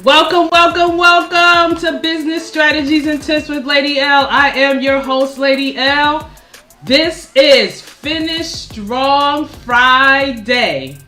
Welcome, welcome, welcome to Business Strategies and Tips with Lady L. I am your host, Lady L. This is Finish Strong Friday.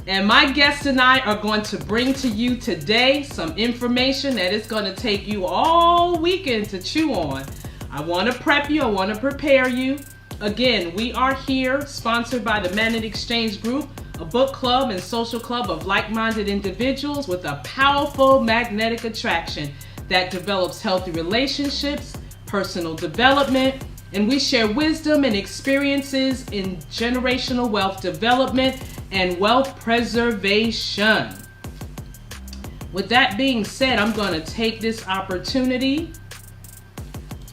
And my guest and I are going to bring to you today some information that is going to take you all weekend to chew on. I want to prep you. I want to prepare you. Again, we are here sponsored by the Magnet Exchange Group, a book club and social club of like-minded individuals with a powerful magnetic attraction that develops healthy relationships, personal development, and we share wisdom and experiences in generational wealth development and wealth preservation. With that being said, I'm going to take this opportunity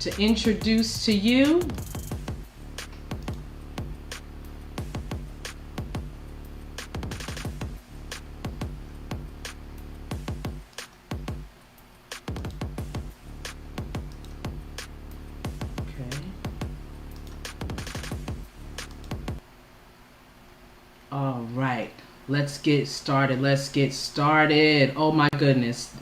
to introduce to you All right, let's get started. Oh my goodness.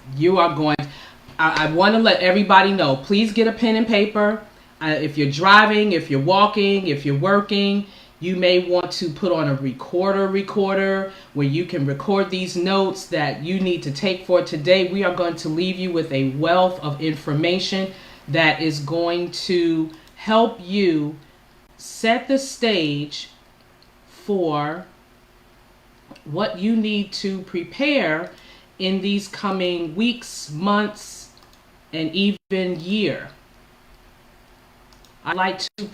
I want to let everybody know, please get a pen and paper. If you're driving, if you're walking, if you're working, you may want to put on a recorder where you can record these notes that you need to take for today. We are going to leave you with a wealth of information that is going to help you set the stage for what you need to prepare in these coming weeks, months, and even year. I'd like to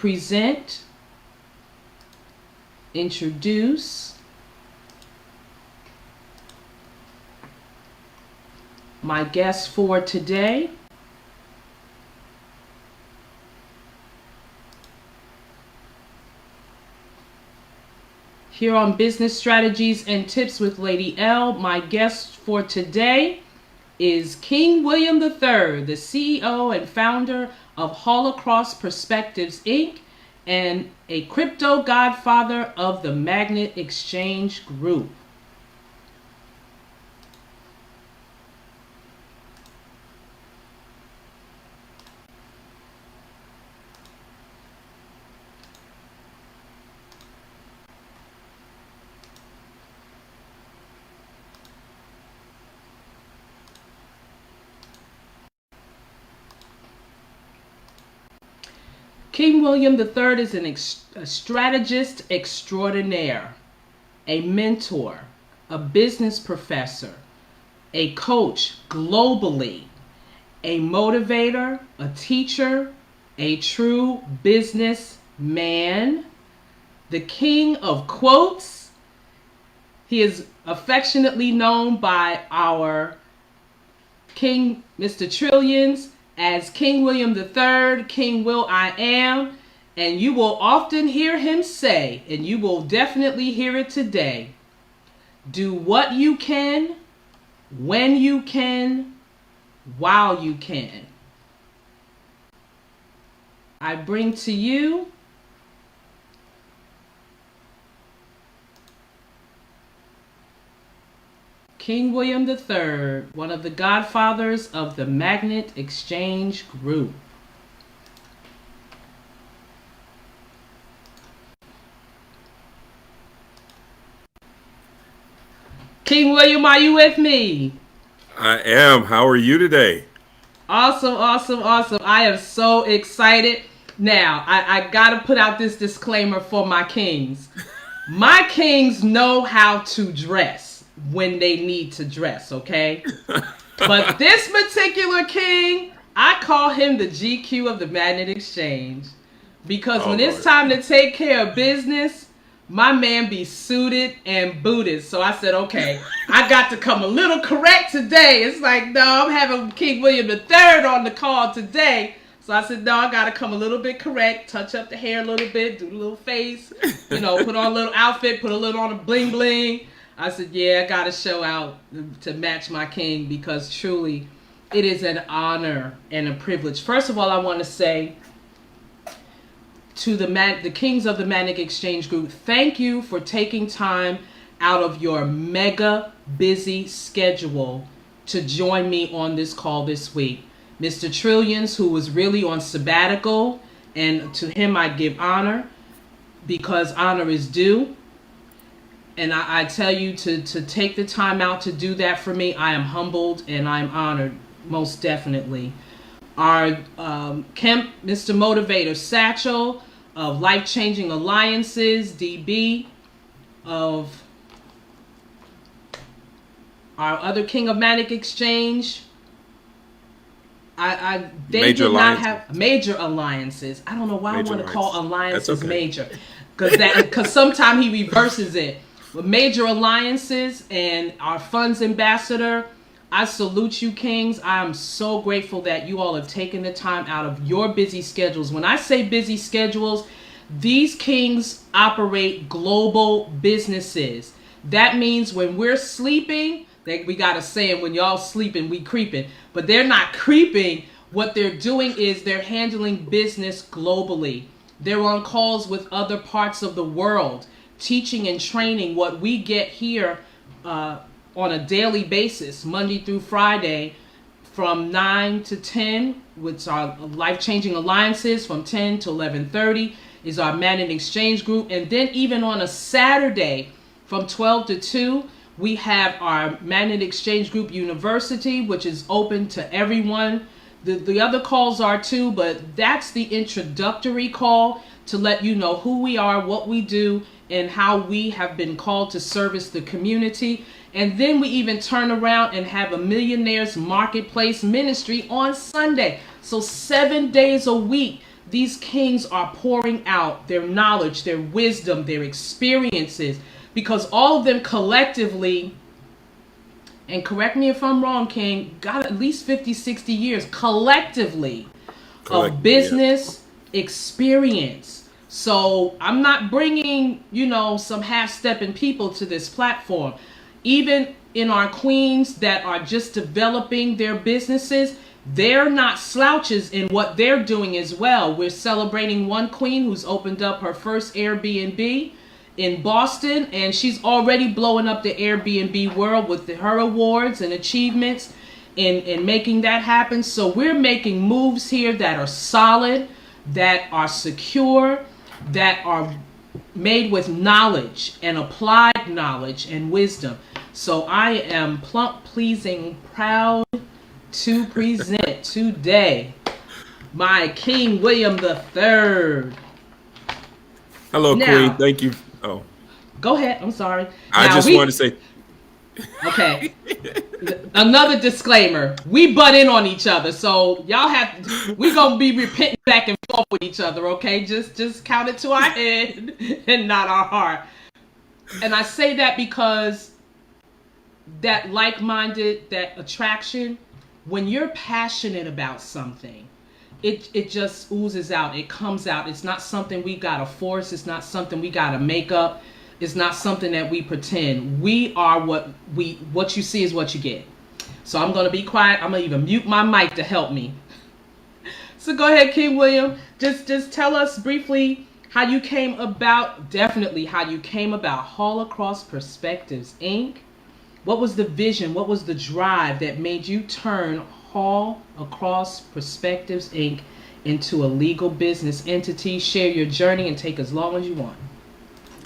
introduce my guest for today. Here on Business Strategies and Tips with Lady L, my guest for today is King William III, the CEO and founder of Holocaust Perspectives, Inc., and a crypto godfather of the Magnet Exchange Group. King William III is a strategist extraordinaire, a mentor, a business professor, a coach globally, a motivator, a teacher, a true businessman, the king of quotes. He is affectionately known by our King, Mr. Trillions, as King William III, King Will I Am, and you will often hear him say, and you will definitely hear it today, do what you can, when you can, while you can. I bring to you King William III, one of the godfathers of the Magnet Exchange Group. King William, are you with me? I am. How are you today? Awesome, awesome, awesome. I am so excited. Now, I got to put out this disclaimer for my kings. My kings know how to dress when they need to dress, okay? But this particular king, I call him the GQ of the Magnet Exchange. Because when it's time to take care of business, my man be suited and booted. So I said, okay, I got to come a little correct today. It's like, no, I'm having King William III on the call today. So I said, no, I got to come a little bit correct, touch up the hair a little bit, do the little face, put on a little outfit, put a little on a bling bling. I said, yeah, I got to show out to match my king, because truly it is an honor and a privilege. First of all, I want to say to the kings of the Magnet Exchange Group, thank you for taking time out of your mega busy schedule to join me on this call this week. Mr. Trillions, who was really on sabbatical, and to him I give honor because honor is due. And I tell you to take the time out to do that for me. I am humbled and I'm honored, most definitely. Our Kemp, Mr. Motivator Satchel of Life Changing Alliances, DB, of our other King of Manic Exchange. They Major did not alliances. have major alliances. I don't know why Major I want to call alliances. alliances That's okay. major, because sometimes he reverses it. But major alliances and our funds ambassador, I salute you, Kings. I am so grateful that you all have taken the time out of your busy schedules. When I say busy schedules, these Kings operate global businesses. That means when we're sleeping, we got a saying, when y'all sleeping, we creeping. But they're not creeping. What they're doing is they're handling business globally. They're on calls with other parts of the world, teaching and training what we get here on a daily basis, Monday through Friday, from 9 to 10, which are life-changing alliances. From 10 to 11:30 is our Man and Exchange group. And then even on a Saturday from 12 to 2, we have our Man and Exchange Group University, which is open to everyone. The other calls are too, but that's the introductory call to let you know who we are, what we do, and how we have been called to service the community. And then we even turn around and have a Millionaires Marketplace ministry on Sunday. So 7 days a week, these Kings are pouring out their knowledge, their wisdom, their experiences, because all of them collectively, and correct me if I'm wrong, King, got at least 50, 60 years collectively of business experience. So I'm not bringing, some half-stepping people to this platform. Even in our queens that are just developing their businesses, they're not slouches in what they're doing as well. We're celebrating one queen who's opened up her first Airbnb in Boston, and she's already blowing up the Airbnb world with her awards and achievements in making that happen. So we're making moves here that are solid, that are secure, that are made with knowledge and applied knowledge and wisdom. So I am plump, pleasing, proud to present today my King William III. Hello, Now, Queen. Thank you. Oh, go ahead. I'm sorry. I Now, just want to say, okay. Another disclaimer: we butt in on each other, so we're gonna be repenting back and forth with each other. Okay, just count it to our head and not our heart. And I say that because that like-minded, that attraction, when you're passionate about something, it just oozes out. It comes out. It's not something we gotta force. It's not something we gotta make up. It's not something that we pretend. We are what you see is what you get. So I'm gonna be quiet. I'm gonna even mute my mic to help me. So go ahead, King William. Just tell us briefly how you came about. Definitely how you came about Hall Across Perspectives, Inc. What was the vision? What was the drive that made you turn Hall Across Perspectives, Inc. into a legal business entity? Share your journey and take as long as you want.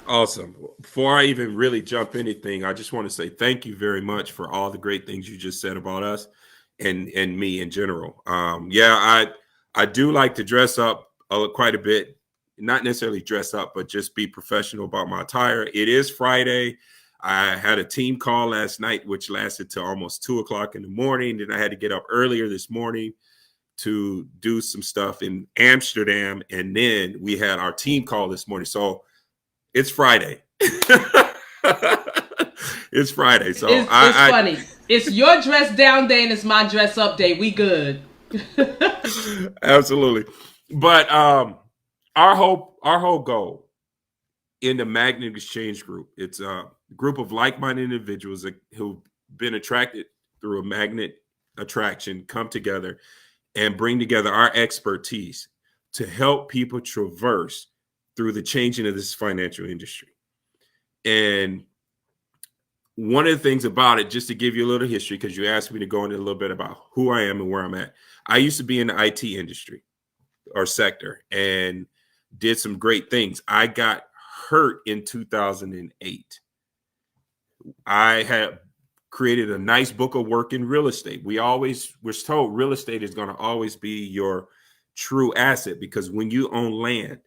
awesome. Before I even really jump anything, I just want to say thank you very much for all the great things you just said about us and me in general. I do like to dress up quite a bit, not necessarily dress up, but just be professional about my attire. It is Friday. I had a team call last night, which lasted till almost 2:00 in the morning. Then I had to get up earlier this morning to do some stuff in Amsterdam. And then we had our team call this morning. So it's Friday. It's Friday. So it's funny. It's your dress down day and it's my dress up day. We good. Absolutely. But our whole goal in the Magnet Exchange Group, it's a group of like-minded individuals who've been attracted through a magnet attraction, come together and bring together our expertise to help people traverse through the changing of this financial industry. And one of the things about it, just to give you a little history, because you asked me to go into a little bit about who I am and where I'm at. I used to be in the IT industry or sector and did some great things. I got hurt in 2008. I had created a nice book of work in real estate. We always was told real estate is going to always be your true asset, because when you own land,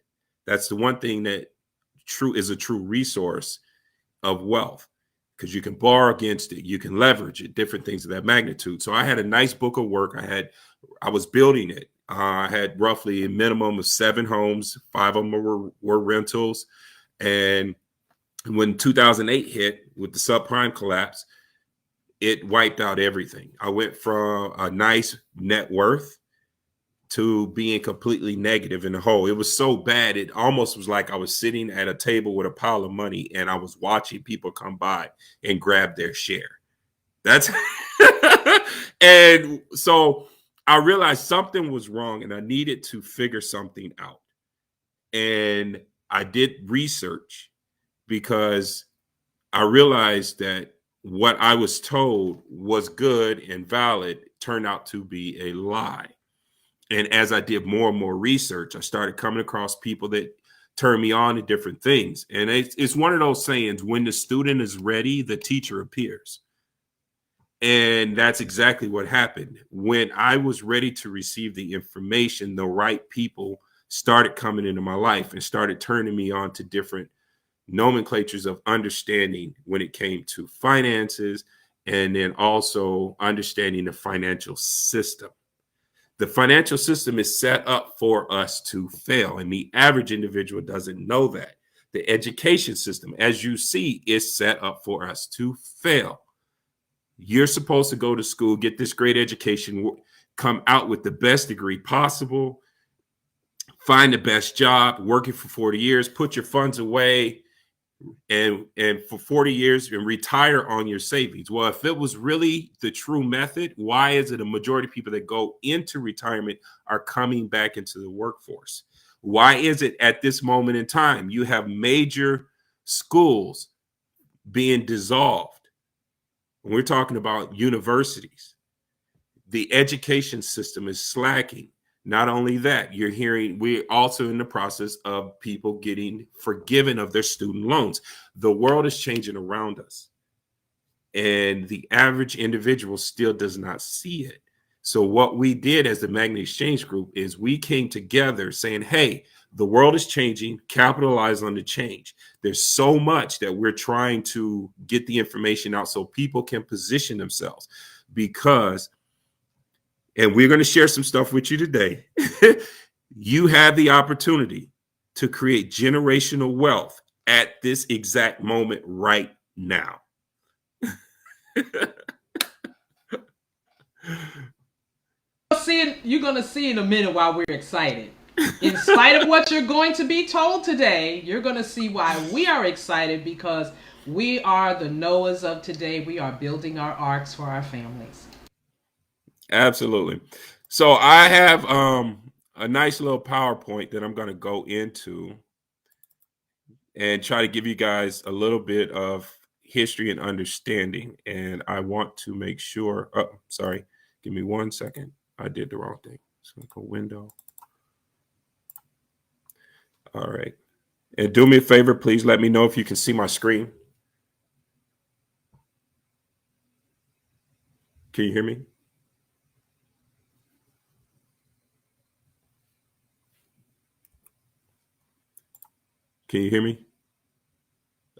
that's the one thing that is a true resource of wealth, because you can borrow against it, you can leverage it, different things of that magnitude. So I had a nice book of work. I was building it. I had roughly a minimum of 7 homes. 5 of them were rentals. And when 2008 hit with the subprime collapse, it wiped out everything. I went from a nice net worth to being completely negative in the hole. It was so bad, it almost was like I was sitting at a table with a pile of money and I was watching people come by and grab their share. That's and so I realized something was wrong and I needed to figure something out. And I did research, because I realized that what I was told was good and valid turned out to be a lie. And as I did more and more research, I started coming across people that turned me on to different things. And it's one of those sayings, when the student is ready, the teacher appears. And that's exactly what happened. When I was ready to receive the information, the right people started coming into my life and started turning me on to different nomenclatures of understanding when it came to finances, and then also understanding the financial system. The financial system is set up for us to fail, and the average individual doesn't know that. The education system, as you see, is set up for us to fail. You're supposed to go to school, get this great education, come out with the best degree possible, find the best job, working for 40 years, put your funds away, and for 40 years and retire on your savings. Well, if it was really the true method, why is it a majority of people that go into retirement are coming back into the workforce? Why is it at this moment in time you have major schools being dissolved? When we're talking about universities, the education system is slacking. Not only that, you're hearing we're also in the process of people getting forgiven of their student loans. The world is changing around us, and the average individual still does not see it. So what we did as the Magnet Exchange Group is we came together saying, hey, the world is changing, capitalize on the change. There's so much that we're trying to get the information out so people can position themselves, because and we're going to share some stuff with you today. You have the opportunity to create generational wealth at this exact moment right now. You're going to see in a minute why we're excited. In spite of what you're going to be told today, you're going to see why we are excited, because we are the Noahs of today. We are building our arks for our families. Absolutely. So I have a nice little PowerPoint that I'm going to go into and try to give you guys a little bit of history and understanding. And I want to make sure, oh, sorry, give me 1 second. I did the wrong thing. So go window. All right. And do me a favor, please let me know if you can see my screen. Can you hear me? Can you hear me?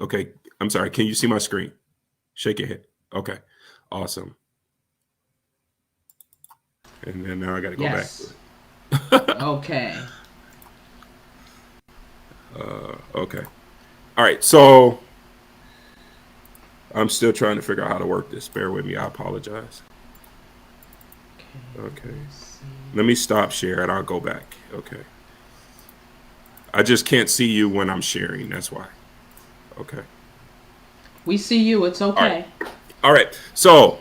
Okay. I'm sorry. Can you see my screen? Shake your head. Okay. Awesome. And then now I got to go back. Okay. Okay. All right. So I'm still trying to figure out how to work this. Bear with me. I apologize. Okay. Let me stop share and I'll go back. Okay. I just can't see you when I'm sharing. That's why. Okay. We see you. It's okay. All right. So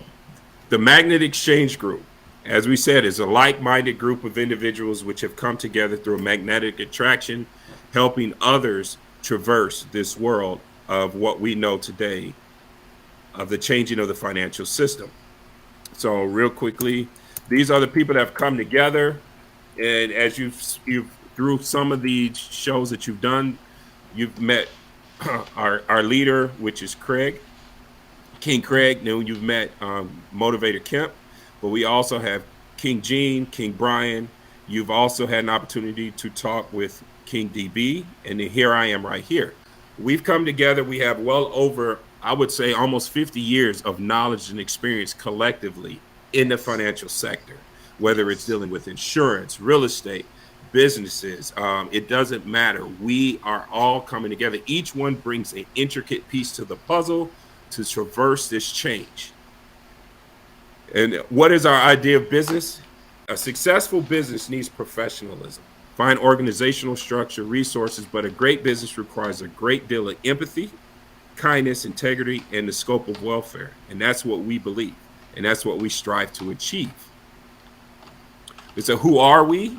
the Magnet Exchange Group, as we said, is a like-minded group of individuals which have come together through a magnetic attraction, helping others traverse this world of what we know today of the changing of the financial system. So real quickly, these are the people that have come together. And as you've through some of the shows that you've done, you've met our leader, which is King Craig. Then you've met Motivator Kemp, but we also have King Gene, King Brian. You've also had an opportunity to talk with King DB, and then here I am right here. We've come together. We have well over, I would say, almost 50 years of knowledge and experience collectively in the financial sector, whether it's dealing with insurance, real estate, businesses. It doesn't matter. We are all coming together. Each one brings an intricate piece to the puzzle to traverse this change. And what is our idea of business? A successful business needs professionalism, fine organizational structure, resources, but a great business requires a great deal of empathy, kindness, integrity, and the scope of welfare. And that's what we believe, and that's what we strive to achieve. So who are we?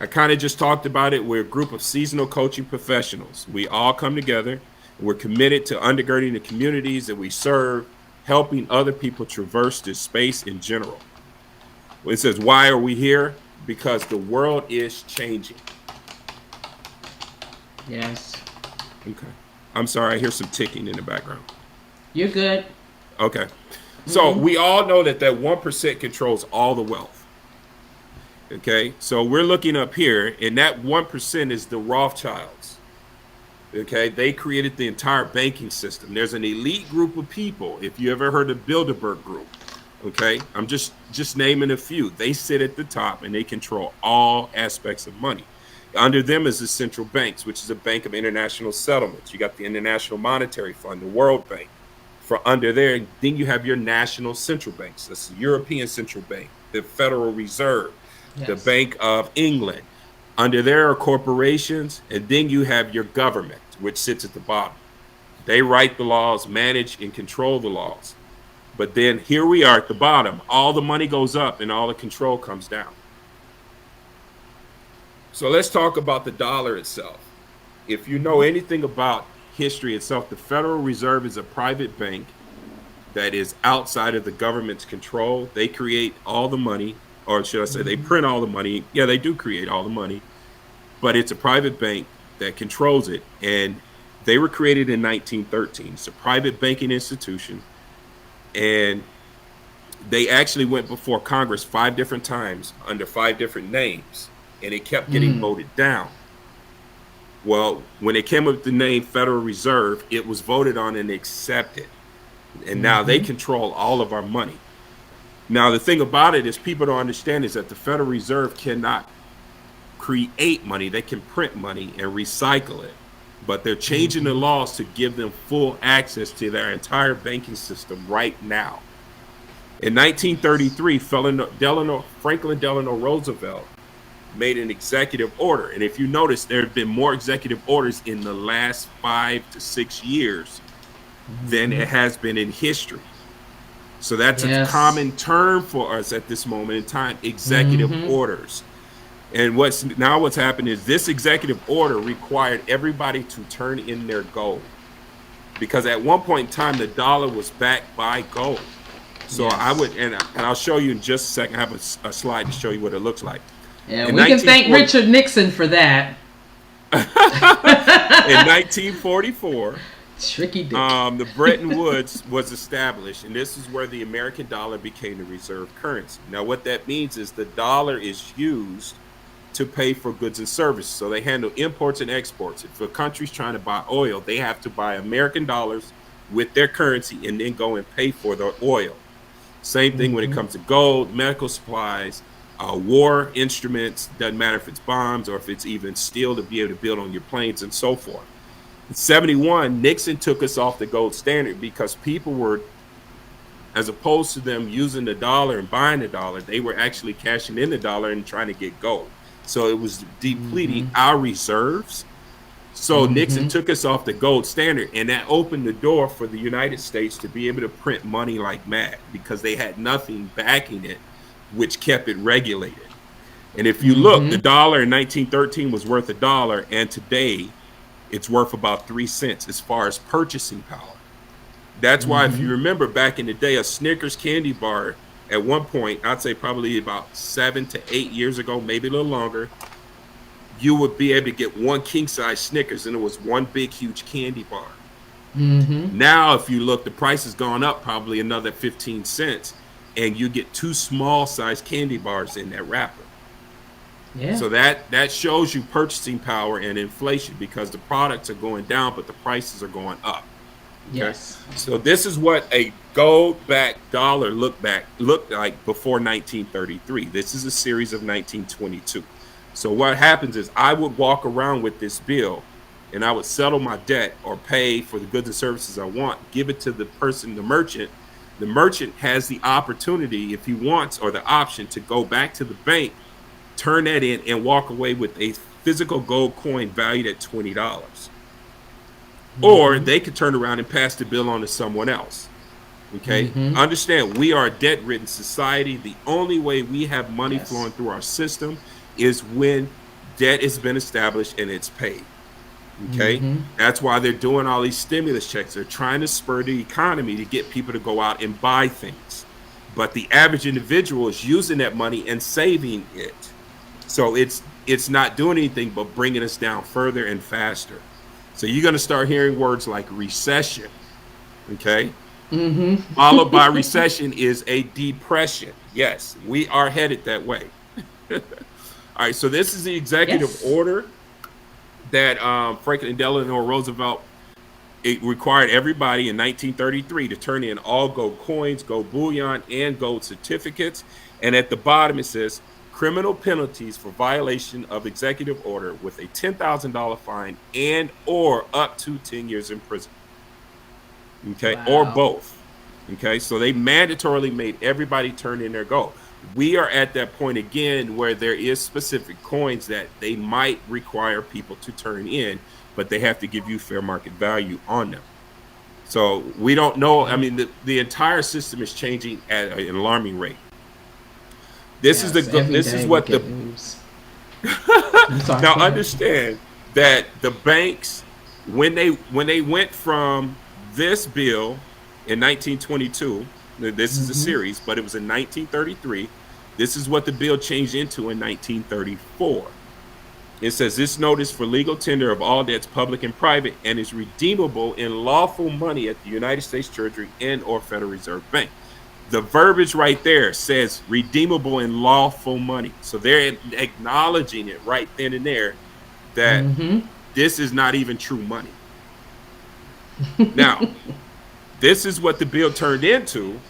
I kind of just talked about it. We're a group of seasonal coaching professionals. We all come together. We're committed to undergirding the communities that we serve, helping other people traverse this space in general. It says, why are we here? Because the world is changing. Yes. Okay. I'm sorry, I hear some ticking in the background. You're good. Okay. So we all know that 1% controls all the wealth. Okay. So we're looking up here, and that 1% is the Rothschilds. Okay. They created the entire banking system. There's an elite group of people. If you ever heard of Bilderberg Group, okay, I'm just naming a few. They sit at the top and they control all aspects of money. Under them is the central banks, which is a bank of international settlements. You got the International Monetary Fund, the World Bank. For under there, then you have your national central banks. That's the European Central Bank, the Federal Reserve, yes, the Bank of England. Under there are corporations, and then you have your government, which sits at the bottom. They write the laws, manage and control the laws. But then here we are at the bottom. All the money goes up and all the control comes down. So let's talk about the dollar itself. If you know anything about history itself, the Federal Reserve is a private bank that is outside of the government's control. They create all the money, or should I say they print all the money. Yeah, they do create all the money, but it's a private bank that controls it. And they were created in 1913. It's a private banking institution. And they actually went before Congress 5 different times under 5 different names, and it kept getting voted down. Well, when they came up with the name Federal Reserve, it was voted on and accepted. And now they control all of our money. Now, the thing about it is people don't understand is that the Federal Reserve cannot create money. They can print money and recycle it. But they're changing the laws to give them full access to their entire banking system right now. In 1933, Franklin Delano Roosevelt made an executive order. And if you notice, there have been more executive orders in the last 5 to 6 years than it has been in history. So that's a common term for us at this moment in time, executive orders. And what's happened is this executive order required everybody to turn in their gold, because at one point in time the dollar was backed by gold. So I would, and I'll show you in just a second. I have a slide to show you what it looks like. Yeah, we can thank Richard Nixon for that. In 1944, tricky dick. The Bretton Woods was established, and this is where the American dollar became the reserve currency. Now, what that means is the dollar is used to pay for goods and services. So they handle imports and exports. If a country's trying to buy oil, they have to buy American dollars with their currency and then go and pay for the oil. Same thing when it comes to gold, medical supplies, war instruments, doesn't matter if it's bombs or if it's even steel to be able to build on your planes and so forth. In 71, Nixon took us off the gold standard because people were, as opposed to them using the dollar and buying the dollar, they were actually cashing in the dollar and trying to get gold. So it was depleting our reserves. So Nixon took us off the gold standard, and that opened the door for the United States to be able to print money like mad because they had nothing backing it, which kept it regulated. And if you look, the dollar in 1913 was worth $1, and today it's worth about 3 cents as far as purchasing power. That's why, if you Mm-hmm. remember back in the day, a Snickers candy bar at one point, I'd say probably about 7 to 8 years ago, maybe a little longer, you would be able to get one king size Snickers and it was one big, huge candy bar. Mm-hmm. Now, if you look, the price has gone up probably another 15 cents, and you get two small size candy bars in that wrapper. Yeah. So that shows you purchasing power and inflation, because the products are going down, but the prices are going up. Okay, Yes. so this is what a gold backed dollar looked like before 1933. This is a series of 1922. So what happens is I would walk around with this bill, and I would settle my debt or pay for the goods and services I want, give it to the person, the merchant. The merchant has the opportunity, if he wants, or the option, to go back to the bank, turn that in, and walk away with a physical gold coin valued at $20. Or Mm-hmm. they could turn around and pass the bill on to someone else. Okay, Mm-hmm. understand, we are a debt ridden society. The only way we have money Yes. flowing through our system is when debt has been established and it's paid. Okay, Mm-hmm. that's why they're doing all these stimulus checks. They're trying to spur the economy to get people to go out and buy things, but the average individual is using that money and saving it. So it's not doing anything but bringing us down further and faster. So you're going to start hearing words like recession. Okay, Mm-hmm. followed by recession is a depression. Yes, we are headed that way. All right, so this is the executive Yes. order that Franklin Delano Roosevelt, it required everybody in 1933 to turn in all gold coins, gold bullion, and gold certificates. And at the bottom it says criminal penalties for violation of executive order with a $10,000 fine and or up to 10 years in prison. Okay, or Wow. both. Okay, so they mandatorily made everybody turn in their gold. We are at that point again where there is specific coins that they might require people to turn in, but they have to give you fair market value on them. So we don't know. I Okay. mean, the entire system is changing at an alarming rate. This is the Yes. Every this is day we what get the news. I'm sorry. now Go ahead. understand that the banks, when they went from this bill in 1922, this is a Mm-hmm. series, but it was in 1933. This is what the bill changed into in 1934. It says this notice for legal tender of all debts, public and private, and is redeemable in lawful money at the United States Treasury and or Federal Reserve Bank. The verbiage right there says redeemable in lawful money. So they're acknowledging it right then and there that Mm-hmm. this is not even true money. Now, this is what the bill turned into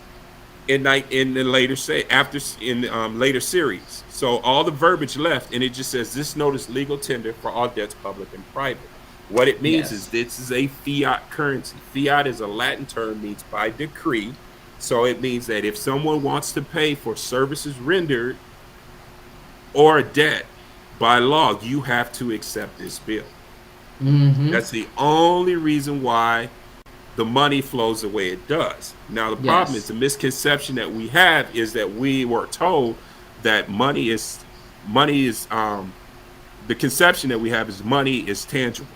in the later say after in later series. So all the verbiage left, and it just says this notice legal tender for all debts, public and private. What it means is Yes. this is a fiat currency. Fiat is a Latin term, means by decree. So it means that if someone wants to pay for services rendered or a debt, by law, you have to accept this bill. Mm-hmm. That's the only reason why the money flows the way it does. Now, the problem is Yes. the misconception that we have is that we were told that money is the conception that we have is money is tangible.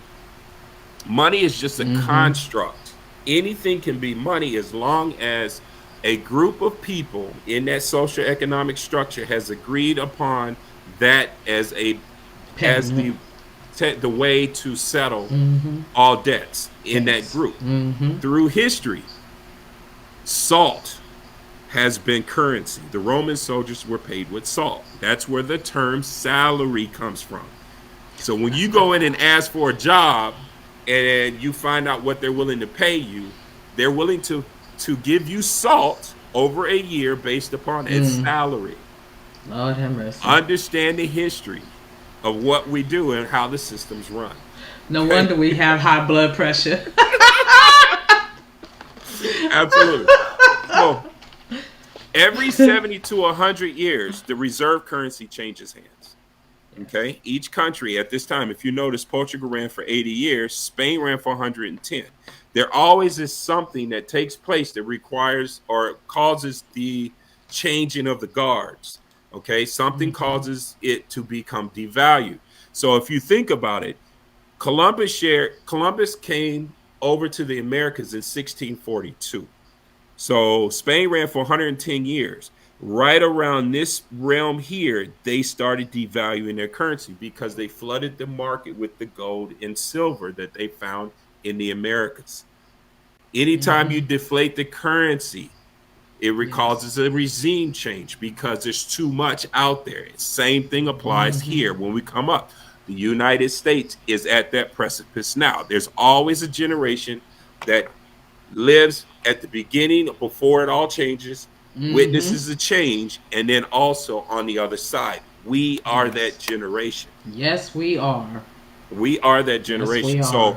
Money is just a Mm-hmm. construct. Anything can be money as long as a group of people in that social economic structure has agreed upon that as Payment. the way to settle Mm-hmm. all debts in that Yes. group. Mm-hmm. Through history, salt has been currency. The Roman soldiers were paid with salt. That's where the term salary comes from. So when you go in and ask for a job and you find out what they're willing to pay you, they're willing to give you salt over a year based upon its Mm. salary. Lord have mercy. Understand the history of what we do and how the systems run. No Okay? wonder we have high blood pressure. Absolutely. So every 70 to 100 years, the reserve currency changes hands. Okay. Each country at this time, if you notice, Portugal ran for 80 years, Spain ran for 110. There always is something that takes place that requires or causes the changing of the guards. Okay. Something Mm-hmm. causes it to become devalued. So if you think about it, Columbus came over to the Americas in 1642. So Spain ran for 110 years. Right around this realm here, they started devaluing their currency because they flooded the market with the gold and silver that they found in the Americas. Anytime you Mm-hmm. deflate the currency, it Yes. causes a regime change because there's too much out there. Same thing applies Mm-hmm. here when we come up. The United States is at that precipice now. There's always a generation that lives at the beginning before it all changes, Mm-hmm. witnesses a change, and then also on the other side. We are that Yes. generation. Yes, we are. We are that Yes, we generation. are. So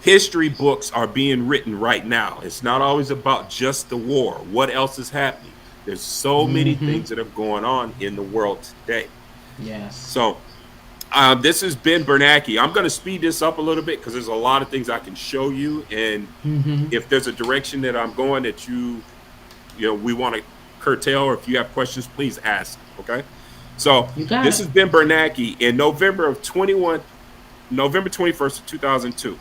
history books are being written right now. It's not always about just the war. What else is happening? There's so many Mm-hmm. things that are going on in the world today. Yes. So this has been Bernanke. I'm going to speed this up a little bit because there's a lot of things I can show you. And Mm-hmm. if there's a direction that I'm going that we want to curtail, or if you have questions, please ask. Okay. So You got this it. has been Bernanke in November 21st of 2002.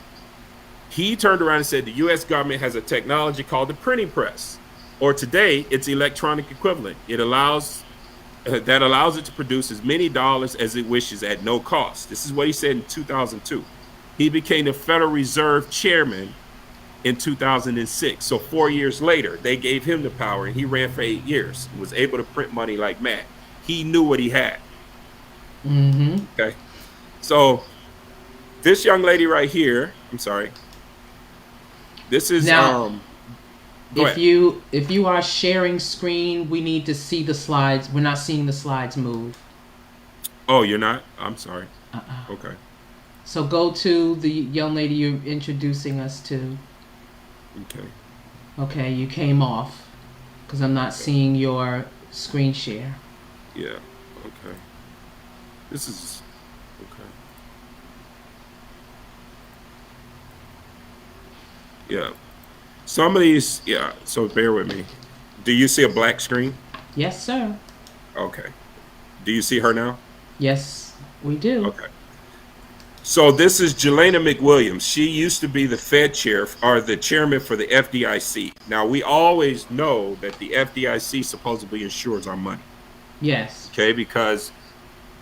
He turned around and said the U.S. government has a technology called the printing press, or today its electronic equivalent. It allows it to produce as many dollars as it wishes at no cost. This is what he said in 2002. He became the Federal Reserve chairman in 2006. So 4 years later, they gave him the power, and he ran for 8 years and was able to print money like mad. He knew what he had. Mm-hmm. Okay. So this young lady right here, I'm sorry. This is Now, go ahead. if you are sharing screen, we need to see the slides. We're not seeing the slides move. Oh, you're not? I'm sorry. Uh-uh. Okay. So go to the young lady you're introducing us to. Okay. Okay, you came off because I'm not Okay. seeing your screen share. Yeah. Okay. This is okay. Yeah. Some of these, yeah. So bear with me. Do you see a black screen? Yes, sir. Okay. Do you see her now? Yes, we do. Okay. So this is Jelena McWilliams. She used to be the Fed chair, or the chairman for the FDIC. Now we always know that the FDIC supposedly insures our money. Yes. Okay, because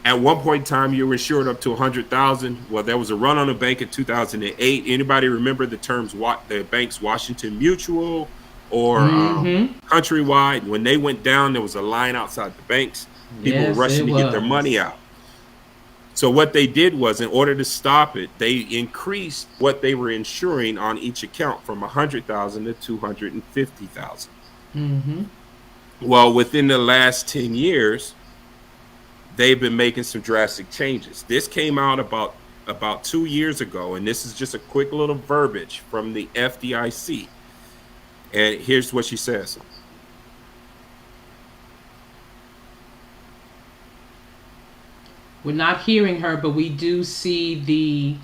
at one point in time you were insured up to 100,000. Well, there was a run on the bank in 2008. Anybody remember the terms the banks Washington Mutual or Mm-hmm. Countrywide? When they went down, there was a line outside the banks. People were Yes, it rushing to get their money was. out. So what they did was, in order to stop it, they increased what they were insuring on each account from 100,000 to 250,000. Mm-hmm. Well, within the last 10 years, they've been making some drastic changes. This came out about 2 years ago, and this is just a quick little verbiage from the FDIC. And here's what she says. We're not hearing her, but we do see the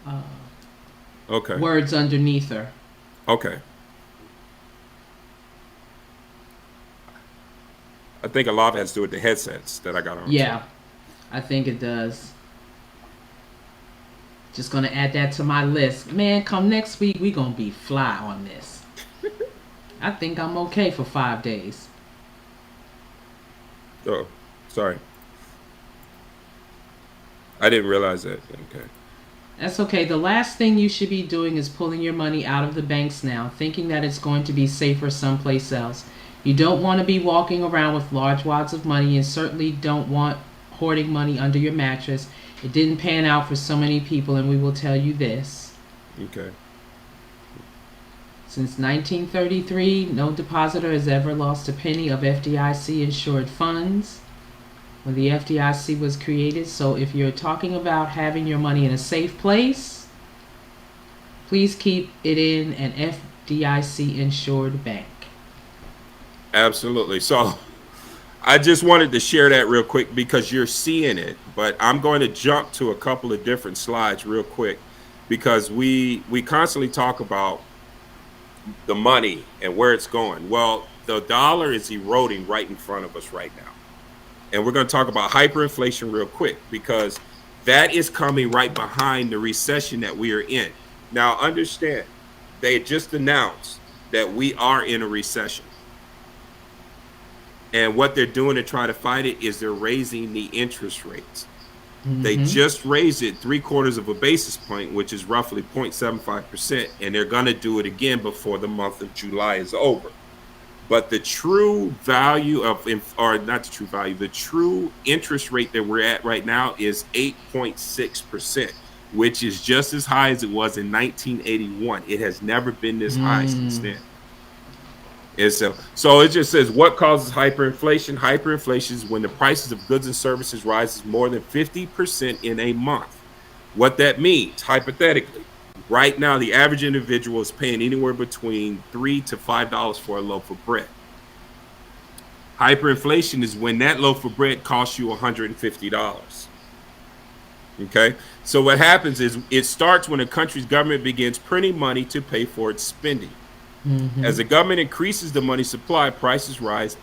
uh, Okay. words underneath her. Okay. I think a lot of it has to do with the headsets that I got on. Yeah, I think it does. Just gonna add that to my list. Man, come next week, we gonna be fly on this. I think I'm okay for 5 days. Oh, sorry. I didn't realize that. Okay. That's okay. The last thing you should be doing is pulling your money out of the banks now, thinking that it's going to be safer someplace else. You don't want to be walking around with large wads of money, and certainly don't want hoarding money under your mattress. It didn't pan out for so many people, and we will tell you this. Okay. Since 1933, no depositor has ever lost a penny of FDIC insured funds when the FDIC was created. So if you're talking about having your money in a safe place, please keep it in an FDIC insured bank. Absolutely. So I just wanted to share that real quick because you're seeing it, but I'm going to jump to a couple of different slides real quick because we constantly talk about the money and where it's going. Well, the dollar is eroding right in front of us right now. And we're going to talk about hyperinflation real quick because that is coming right behind the recession that we are in. Now, understand, they just announced that we are in a recession. And what they're doing to try to fight it is they're raising the interest rates. They just raised it 3/4 of a basis point, which is roughly 0.75%, and they're going to do it again before the month of July is over. But the true value of, or not the true value, the true interest rate that we're at right now is 8.6%, which is just as high as it was in 1981. It has never been this high since then. And so it just says, what causes hyperinflation? Hyperinflation is when the prices of goods and services rises more than 50% in a month. What that means, hypothetically, right now the average individual is paying anywhere between $3 to $5 for a loaf of bread. Hyperinflation is when that loaf of bread costs you $150. Okay, so what happens is it starts when a country's government begins printing money to pay for its spending. As the government increases the money supply, prices rise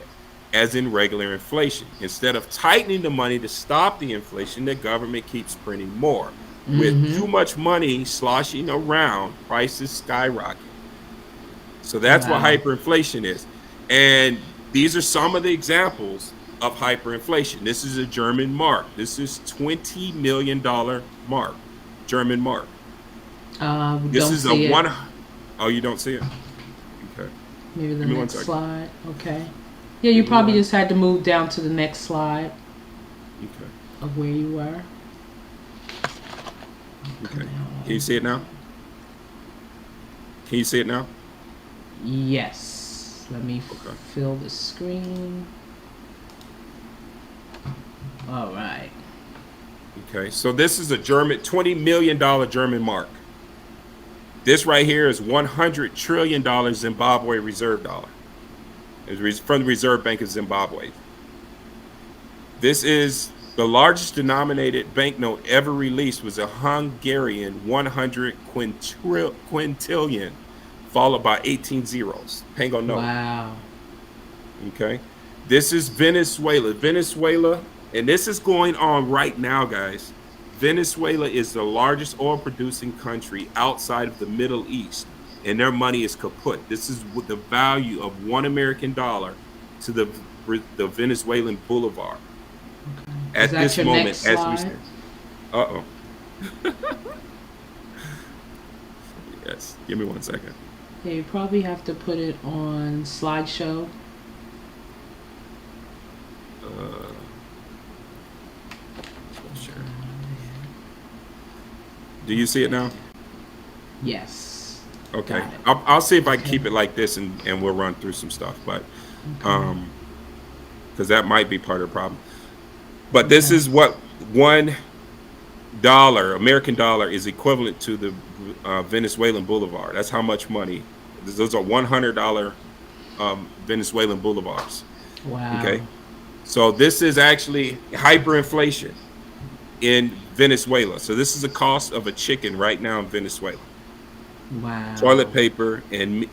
as in regular inflation. Instead of tightening the money to stop the inflation, the government keeps printing more. With too much money sloshing around, prices skyrocket. So that's what hyperinflation is. And these are some of the examples of hyperinflation. This is a German mark. This is $20 million mark, German mark. This is a one. Oh, you don't see it? Okay. Maybe the next slide. Okay. Yeah, you probably just had to move down to the next slide. Okay. Of where you were. Okay. Can you see it now? Can you see it now? Yes. Let me fill the screen. All right. Okay. So this is a German $20 million German mark. This right here is $100 trillion Zimbabwe reserve dollar. It's from the Reserve Bank of Zimbabwe. This is the largest denominated banknote ever released, was a Hungarian 100 quintillion, followed by 18 zeros. Hang on, no. Wow. Okay. This is Venezuela. Venezuela, and this is going on right now, guys. Venezuela is the largest oil producing country outside of the Middle East, and their money is kaput. This is what the value of $1 American to the Venezuelan bolivar. Okay. At this moment, as we stand. Uh-oh. Yes. Give me 1 second. Yeah, you probably have to put it on slideshow. Sure. Do you see it now? Yes. Okay. I'll see if I can keep it like this, and we'll run through some stuff, but because that might be part of the problem. But this is what $1 American dollar is equivalent to the Venezuelan bolivar. That's how much money. Those are $100 Venezuelan bolivars. Wow. Okay. So this is actually hyperinflation in Venezuela. So this is the cost of a chicken right now in Venezuela. Wow. Toilet paper and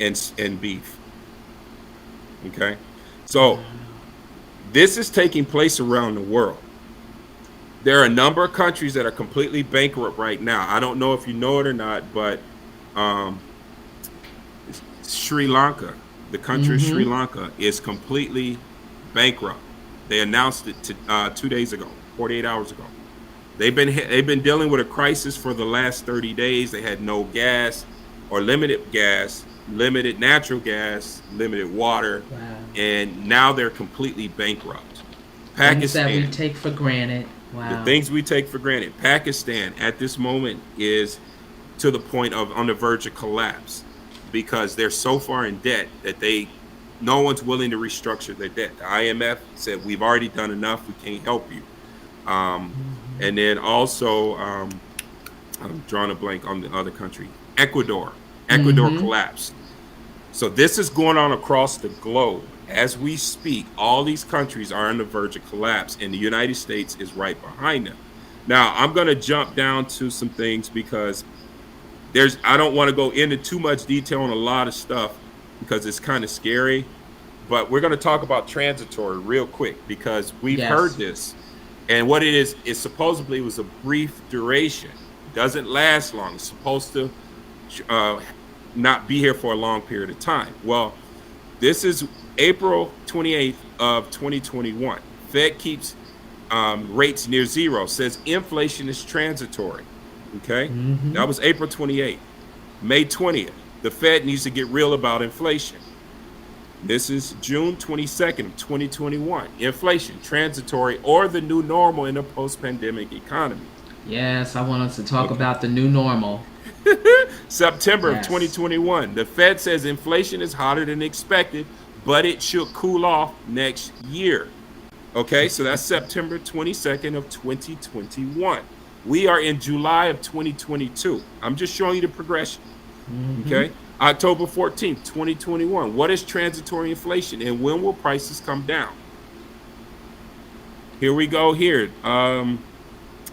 beef. Okay. So this is taking place around the world. There are a number of countries that are completely bankrupt right now. I don't know if you know it or not, but Sri Lanka, the country of Sri Lanka, is completely bankrupt. They announced it 2 days ago, 48 hours ago. They've been dealing with a crisis for the last 30 days. They had no gas, or limited gas, limited natural gas, limited water, and now they're completely bankrupt. Pakistan, things that we take for granted. Wow. The things we take for granted. Pakistan at this moment is to the point of on the verge of collapse because they're so far in debt that no one's willing to restructure their debt. The IMF said, we've already done enough, we can't help you. And then also, I'm drawing a blank on the other country, Ecuador collapsed. So this is going on across the globe. As we speak, all these countries are on the verge of collapse, and the United States is right behind them. Now, I'm going to jump down to some things because I don't want to go into too much detail on a lot of stuff because it's kind of scary, but we're going to talk about transitory real quick because we've heard this, and what it is supposedly was a brief duration. It doesn't last long. It's supposed to not be here for a long period of time. Well, this is April 28th of 2021. Fed keeps rates near zero, says inflation is transitory. Okay, that was April 28th. May 20th, the Fed needs to get real about inflation. This is June 22nd of 2021. Inflation, transitory, or the new normal in a post-pandemic economy. Yes, I want us to talk about the new normal. September of 2021. The Fed says inflation is hotter than expected, but it should cool off next year. Okay, so that's September 22nd of 2021. We are in July of 2022. I'm just showing you the progression. Okay, October 14th, 2021. What is transitory inflation and when will prices come down? Here we go here. I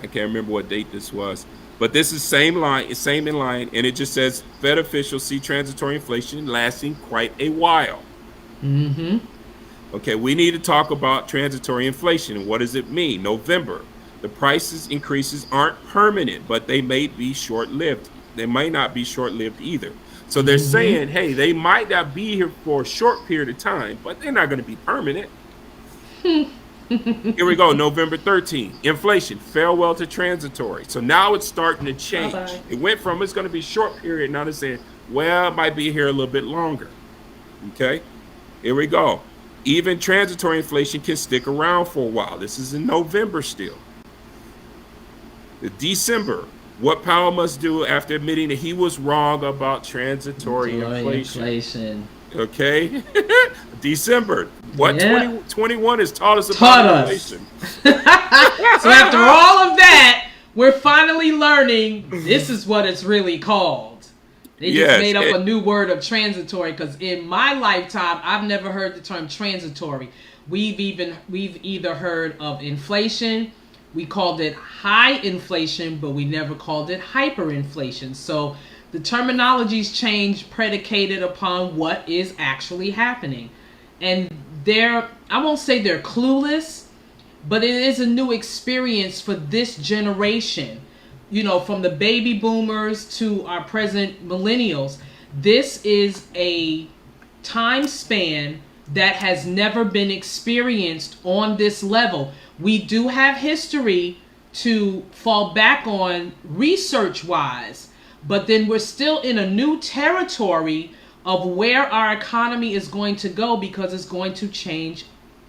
can't remember what date this was, but this is same in line, and it just says Fed officials see transitory inflation lasting quite a while. Okay, we need to talk about transitory inflation and what does it mean? November, the prices increases aren't permanent, but they may be short-lived. They may not be short-lived either. So they're saying, hey, they might not be here for a short period of time, but they're not going to be permanent. Here we go, November 13th. Inflation, farewell to transitory. So now it's starting to change. Bye-bye. It went from it's going to be short period. Now they're saying, well, it might be here a little bit longer. Okay, here we go. Even transitory inflation can stick around for a while. This is in November still. December, what Powell must do after admitting that he was wrong about transitory inflation. Okay. December, what 2021 has taught us about inflation. So after all of that, we're finally learning this is what it's really called. They just made up a new word of transitory, because in my lifetime, I've never heard the term transitory. We've either heard of inflation, we called it high inflation, but we never called it hyperinflation. So the terminologies change predicated upon what is actually happening. And I won't say they're clueless, but it is a new experience for this generation. You know, from the baby boomers to our present millennials, this is a time span that has never been experienced on this level. We do have history to fall back on research-wise, but then we're still in a new territory of where our economy is going to go, because it's going to change.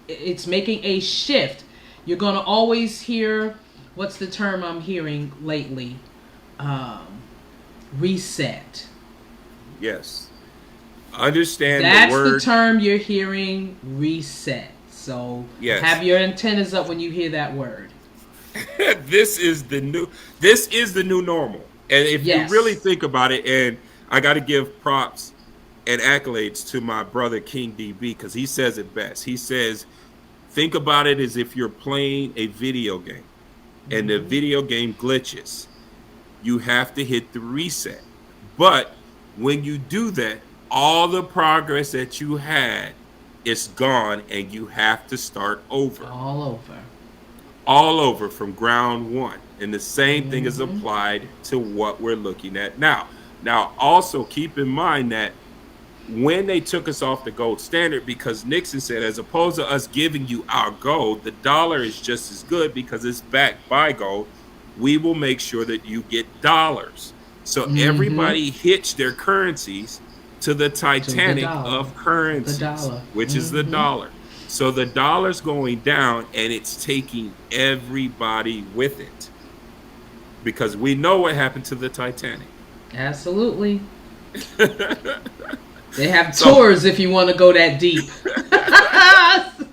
It's making a shift. You're going to always hear, what's the term I'm hearing lately? Reset. Yes. Understand That's the word. the term you're hearing, reset. So have your antennas up when you hear that word. This is the new normal. And if you really think about it, and I got to give props and accolades to my brother King DB, because he says it best. He says, think about it as if you're playing a video game and the video game glitches. You have to hit the reset. But when you do that, all the progress that you had is gone, and you have to start over. All over from ground one. And the same thing is applied to what we're looking at now. Now, also keep in mind that when they took us off the gold standard, because Nixon said, as opposed to us giving you our gold, the dollar is just as good because it's backed by gold. We will make sure that you get dollars. So everybody hitched their currencies to the Titanic of currencies, which is the dollar. So the dollar's going down, and it's taking everybody with it, because we know what happened to the Titanic. Absolutely. They have tours if you want to go that deep.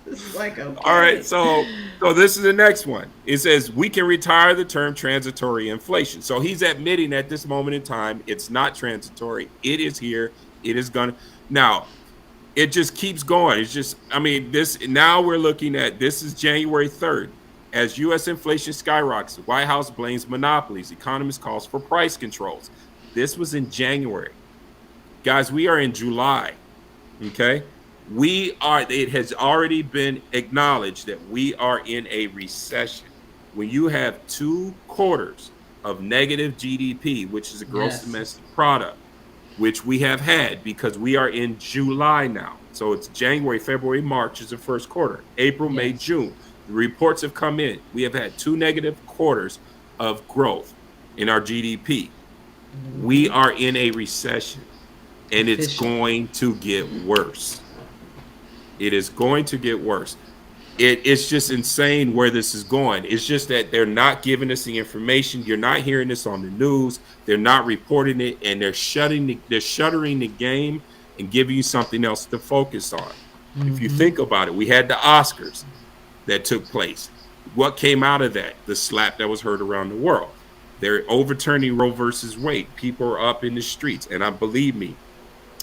It's like, okay. All right, so this is the next one. It says we can retire the term transitory inflation. So he's admitting at this moment in time, it's not transitory. It is here. It is gonna. Now, it just keeps going. It's just, I mean, this. Now we're looking at, this is January 3rd. As U.S. inflation skyrockets, the White House blames monopolies. Economists calls for price controls. This was in January. Guys, we are in July. Okay? It has already been acknowledged that we are in a recession. When you have 2 quarters of negative GDP, which is a gross domestic product, which we have had because we are in July now. So it's January, February, March is the first quarter. April, May, Yes. June. The reports have come in. We have had 2 negative quarters of growth in our GDP. We are in a recession, and it's Official. going to get worse. It is going to get worse. It's just insane where this is going. It's just that they're not giving us the information. You're not hearing this on the news. They're not reporting it, and they're shuttering the game and giving you something else to focus on. If you think about it, we had the Oscars that took place. What came out of that? The slap that was heard around the world. They're overturning Roe versus Wade. People are up in the streets, and believe me,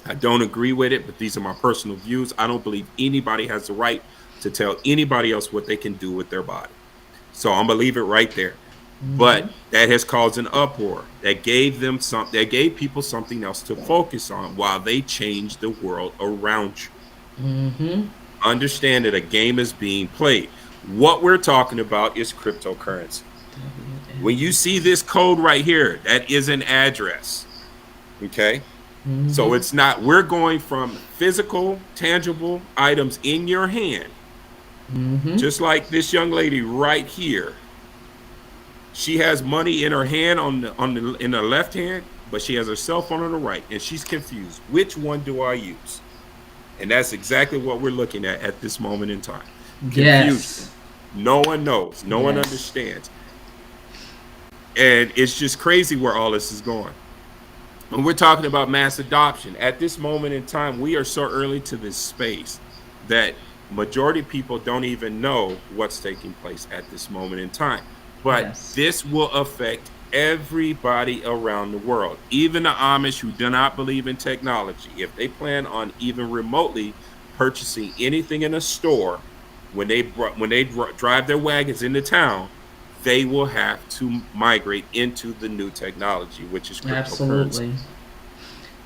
I don't agree with it, but these are my personal views. I don't believe anybody has the right to tell anybody else what they can do with their body. So I'm gonna leave it right there. But that has caused an uproar. That gave people something else to focus on while they change the world around you. Understand that a game is being played. What we're talking about is cryptocurrency. When you see this code right here, that is an address. Okay? So it's not, we're going from physical, tangible items in your hand. Just like this young lady right here. She has money in her hand in the left hand, but she has her cell phone on the right, and she's confused. Which one do I use? And that's exactly what we're looking at this moment in time. Confusion. Yes. No one knows. No one understands. And it's just crazy where all this is going. When we're talking about mass adoption, at this moment in time, we are so early to this space that majority of people don't even know what's taking place at this moment in time. But this will affect everybody around the world, even the Amish who do not believe in technology. If they plan on even remotely purchasing anything in a store, when they drive their wagons into town, they will have to migrate into the new technology, which is cryptocurrency. Absolutely.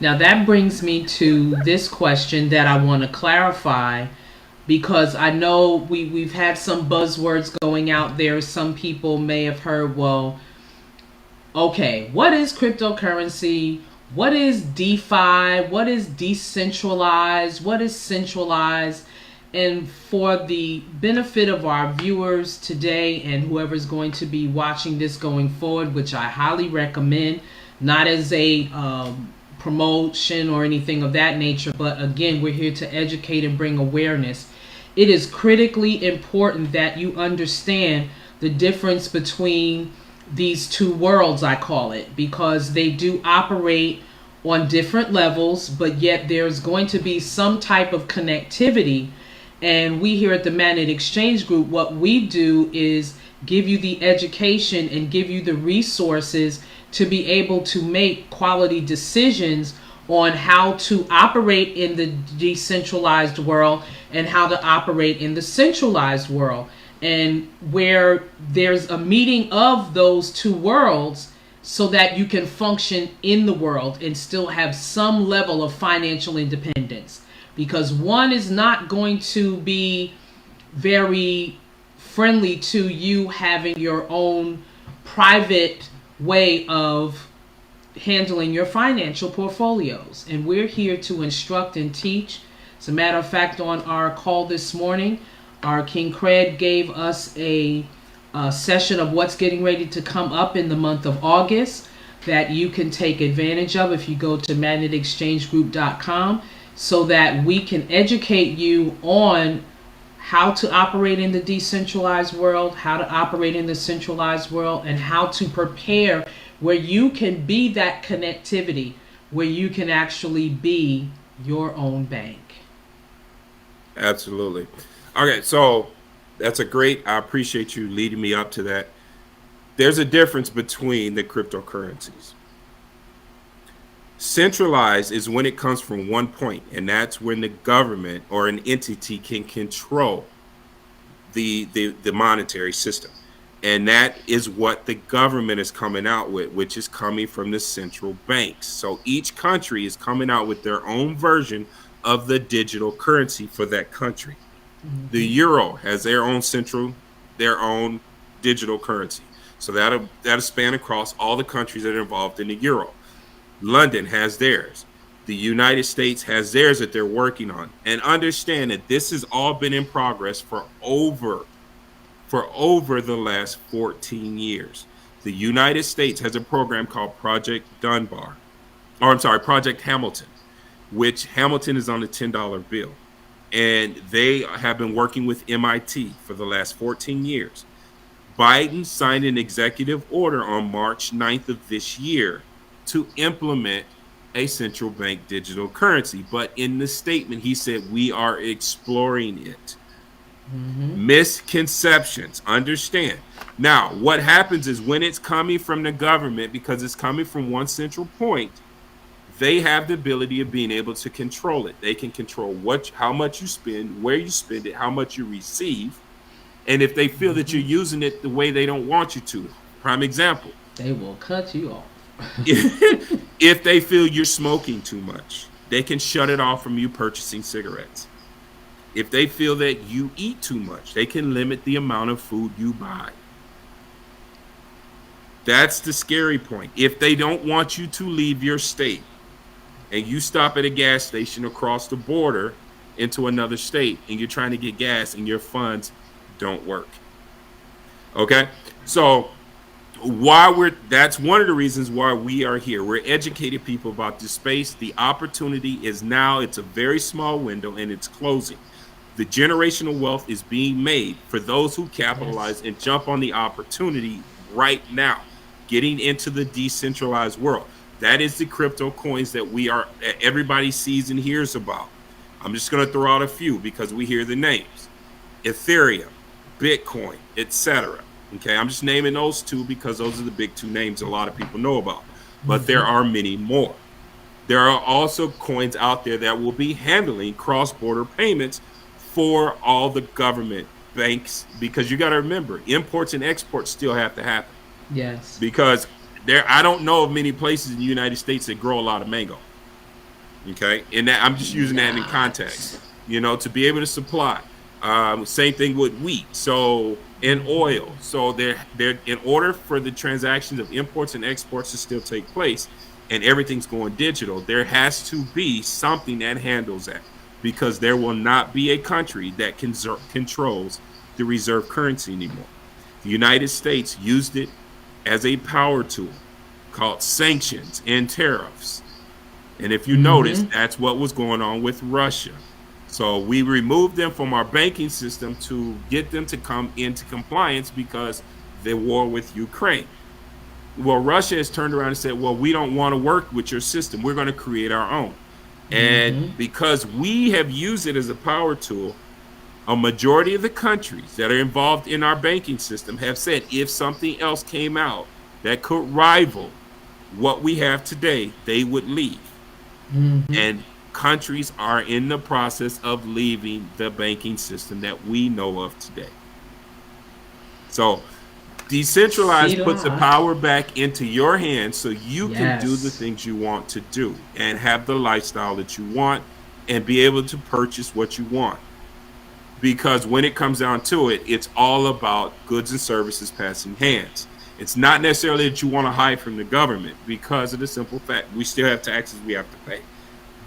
Now that brings me to this question that I want to clarify, because I know we've had some buzzwords going out there. Some people may have heard, well, okay, what is cryptocurrency? What is DeFi? What is decentralized? What is centralized? And for the benefit of our viewers today and whoever's going to be watching this going forward, which I highly recommend, not as a promotion or anything of that nature, but again, we're here to educate and bring awareness. It is critically important that you understand the difference between these two worlds, I call it, because they do operate on different levels, but yet there's going to be some type of connectivity. And we here at the Managed Exchange Group, what we do is give you the education and give you the resources to be able to make quality decisions on how to operate in the decentralized world and how to operate in the centralized world. And where there's a meeting of those two worlds so that you can function in the world and still have some level of financial independence. Because one is not going to be very friendly to you having your own private way of handling your financial portfolios. And we're here to instruct and teach. As a matter of fact, on our call this morning, our King Craig gave us a session of what's getting ready to come up in the month of August that you can take advantage of if you go to magnetexchangegroup.com, so that we can educate you on how to operate in the decentralized world, how to operate in the centralized world, and how to prepare where you can be that connectivity, where you can actually be your own bank. Absolutely. Okay, so that's I appreciate you leading me up to that. There's a difference between the cryptocurrencies. Centralized is when it comes from one point, and that's when the government or an entity can control the monetary system. And that is what the government is coming out with, which is coming from the central banks. So each country is coming out with their own version of the digital currency for that country. The euro has their own digital currency. So that'll span across all the countries that are involved in the euro. London has theirs. The United States has theirs that they're working on. And understand that this has all been in progress for over the last 14 years. The United States has a program called Project Project Hamilton, which Hamilton is on the $10 bill. And they have been working with MIT for the last 14 years. Biden signed an executive order on March 9th of this year to implement a central bank digital currency. But in the statement, he said, we are exploring it. Misconceptions. Understand. Now, what happens is when it's coming from the government, because it's coming from one central point, they have the ability of being able to control it. They can control how much you spend, where you spend it, how much you receive. And if they feel that you're using it the way they don't want you to, prime example, they will cut you off. If they feel you're smoking too much, they can shut it off from you purchasing cigarettes. If they feel that you eat too much, they can limit the amount of food you buy. That's the scary point. If they don't want you to leave your state and you stop at a gas station across the border into another state and you're trying to get gas and your funds don't work. Okay? So that's one of the reasons why we are here. We're educating people about this space. The opportunity is now. It's a very small window and it's closing. The generational wealth is being made for those who capitalize and jump on the opportunity right now, getting into the decentralized world. That is the crypto coins that everybody sees and hears about. I'm just going to throw out a few because we hear the names: Ethereum, Bitcoin, etc. Okay, I'm just naming those two because those are the big two names a lot of people know about. But there are many more. There are also coins out there that will be handling cross-border payments for all the government banks, because you got to remember, imports and exports still have to happen. Yes. Because I don't know of many places in the United States that grow a lot of mango. Okay, and that I'm just using that in context, to be able to supply. Same thing with wheat, and oil. So they're in order for the transactions of imports and exports to still take place, and everything's going digital, there has to be something that handles that, because there will not be a country that controls the reserve currency anymore. The United States used it as a power tool called sanctions and tariffs. And if you notice, that's what was going on with Russia. So we removed them from our banking system to get them to come into compliance because the war with Ukraine. Well, Russia has turned around and said, well, we don't want to work with your system. We're going to create our own. And because we have used it as a power tool, a majority of the countries that are involved in our banking system have said if something else came out that could rival what we have today, they would leave. And countries are in the process of leaving the banking system that we know of today. So decentralized puts the power back into your hands so you can do the things you want to do and have the lifestyle that you want and be able to purchase what you want. Because when it comes down to it, it's all about goods and services passing hands. It's not necessarily that you want to hide from the government, because of the simple fact we still have taxes we have to pay.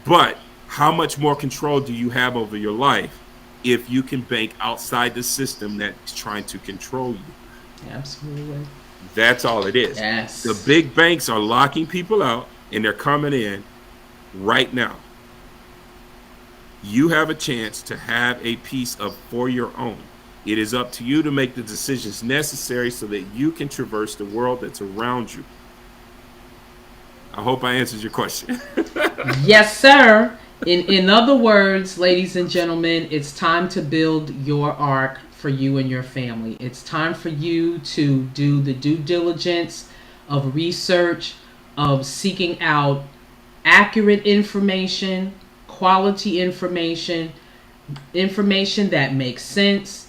But how much more control do you have over your life if you can bank outside the system that's trying to control you? Absolutely. That's all it is. Yes. The big banks are locking people out and they're coming in right now. You have a chance to have a piece for your own. It is up to you to make the decisions necessary so that you can traverse the world that's around you. I hope I answered your question. Yes, sir. In other words, ladies and gentlemen, it's time to build your ark for you and your family. It's time for you to do the due diligence of research, of seeking out accurate information, quality information that makes sense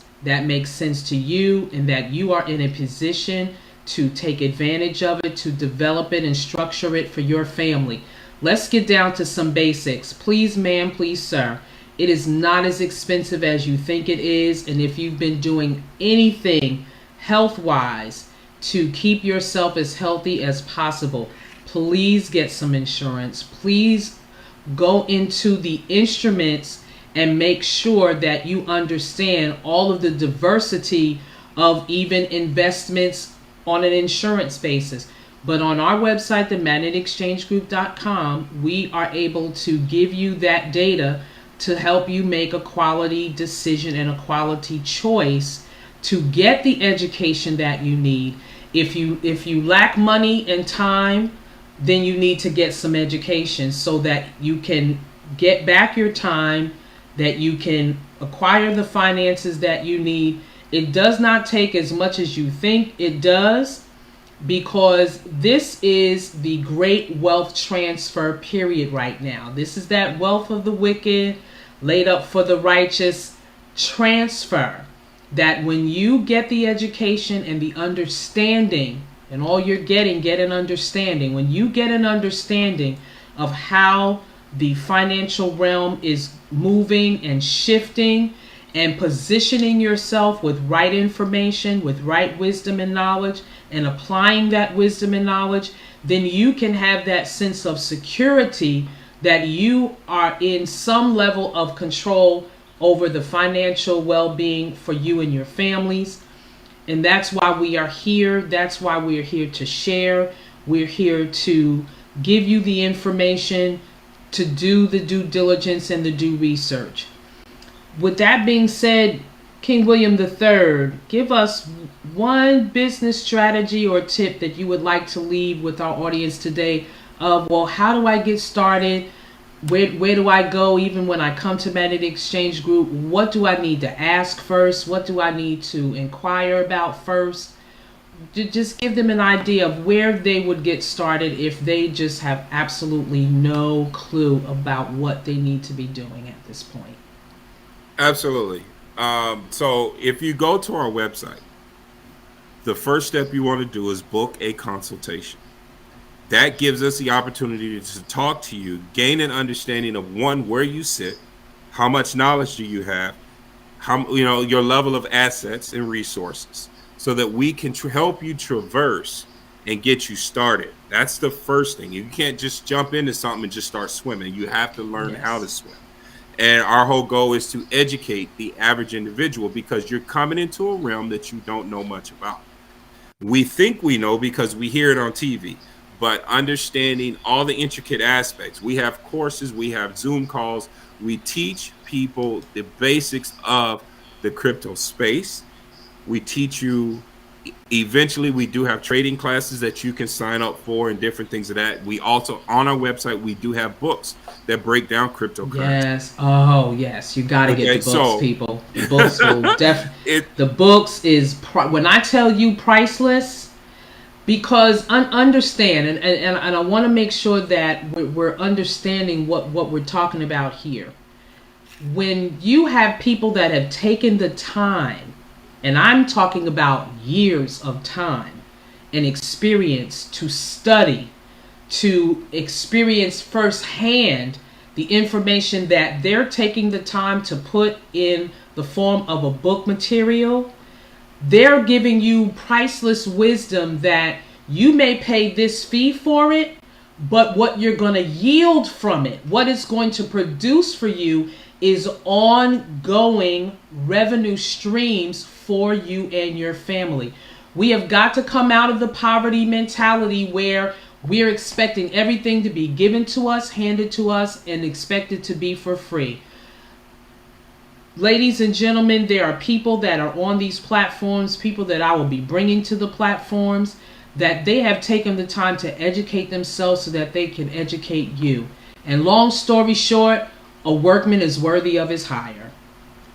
to you, and that you are in a position to take advantage of it, to develop it and structure it for your family. Let's get down to some basics. Please, ma'am, please, sir. It is not as expensive as you think it is. And if you've been doing anything health-wise to keep yourself as healthy as possible, please get some insurance. Please go into the instruments and make sure that you understand all of the diversity of even investments on an insurance basis. But on our website, themagnetexchangegroup.com, we are able to give you that data to help you make a quality decision and a quality choice to get the education that you need. If you lack money and time, then you need to get some education so that you can get back your time, that you can acquire the finances that you need. It does not take as much as you think it does, because this is the great wealth transfer period right now. This is that wealth of the wicked laid up for the righteous transfer, that when you get the education and the understanding, and all you're getting, get an understanding. When you get an understanding of how the financial realm is moving and shifting, and positioning yourself with right information, with right wisdom and knowledge, and applying that wisdom and knowledge, then you can have that sense of security that you are in some level of control over the financial well-being for you and your families. And that's why we are here. That's why we are here to share. We're here to give you the information, to do the due diligence and the due research. With that being said, King William III, give us one business strategy or tip that you would like to leave with our audience today of, well, how do I get started? Where do I go even when I come to Magnet Exchange Group? What do I need to ask first? What do I need to inquire about first? Just give them an idea of where they would get started if they just have absolutely no clue about what they need to be doing at this point. Absolutely. So if you go to our website, the first step you want to do is book a consultation. That gives us the opportunity to talk to you, gain an understanding of, one, where you sit, how much knowledge do you have, how, your level of assets and resources, so that we can help you traverse and get you started. That's the first thing. You can't just jump into something and just start swimming. You have to learn how to swim. And our whole goal is to educate the average individual, because you're coming into a realm that you don't know much about. We think we know because we hear it on TV, but understanding all the intricate aspects. We have courses, we have Zoom calls. We teach people the basics of the crypto space. We teach you, eventually we do have trading classes that you can sign up for and different things of that. We also, on our website, we do have books that break down cryptocurrency. Yes. Oh, yes. You got to get the books, people. The books will definitely. The books is, when I tell you priceless, because understand, and I want to make sure that we're understanding what we're talking about here. When you have people that have taken the time, and I'm talking about years of time and experience to study, to experience firsthand the information that they're taking the time to put in the form of a book material, they're giving you priceless wisdom that you may pay this fee for it, but what you're going to yield from it, what it's going to produce for you, is ongoing revenue streams for you and your family. We have got to come out of the poverty mentality where we're expecting everything to be given to us, handed to us, and expected to be for free. Ladies and gentlemen, there are people that are on these platforms, people that I will be bringing to the platforms, that they have taken the time to educate themselves so that they can educate you. And long story short, a workman is worthy of his hire.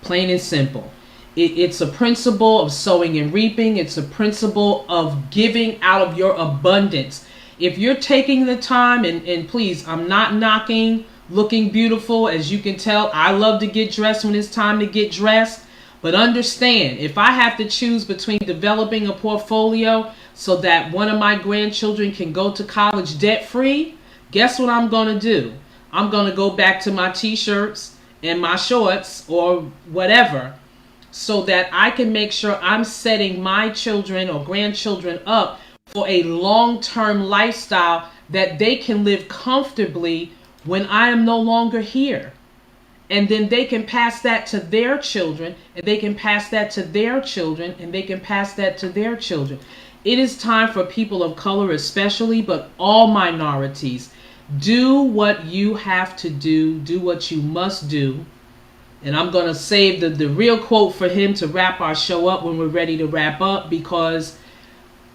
Plain and simple. It's a principle of sowing and reaping. It's a principle of giving out of your abundance. If you're taking the time, and please, I'm not knocking looking beautiful. As you can tell, I love to get dressed when it's time to get dressed. But understand, if I have to choose between developing a portfolio so that one of my grandchildren can go to college debt-free, guess what I'm going to do? I'm going to go back to my t-shirts and my shorts or whatever, so that I can make sure I'm setting my children or grandchildren up for a long-term lifestyle that they can live comfortably when I am no longer here. And then they can pass that to their children, and they can pass that to their children, and they can pass that to their children. It is time for people of color especially, but all minorities, do what you have to do what you must do. And I'm going to save the real quote for him to wrap our show up when we're ready to wrap up, because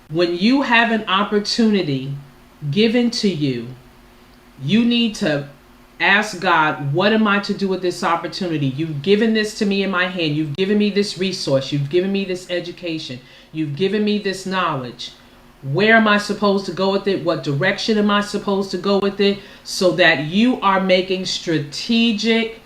when you have an opportunity given to you, you need to ask God, what am I to do with this opportunity? You've given this to me in my hand. You've given me this resource. You've given me this education. You've given me this knowledge. Where am I supposed to go with it? What direction am I supposed to go with it? So that you are making strategic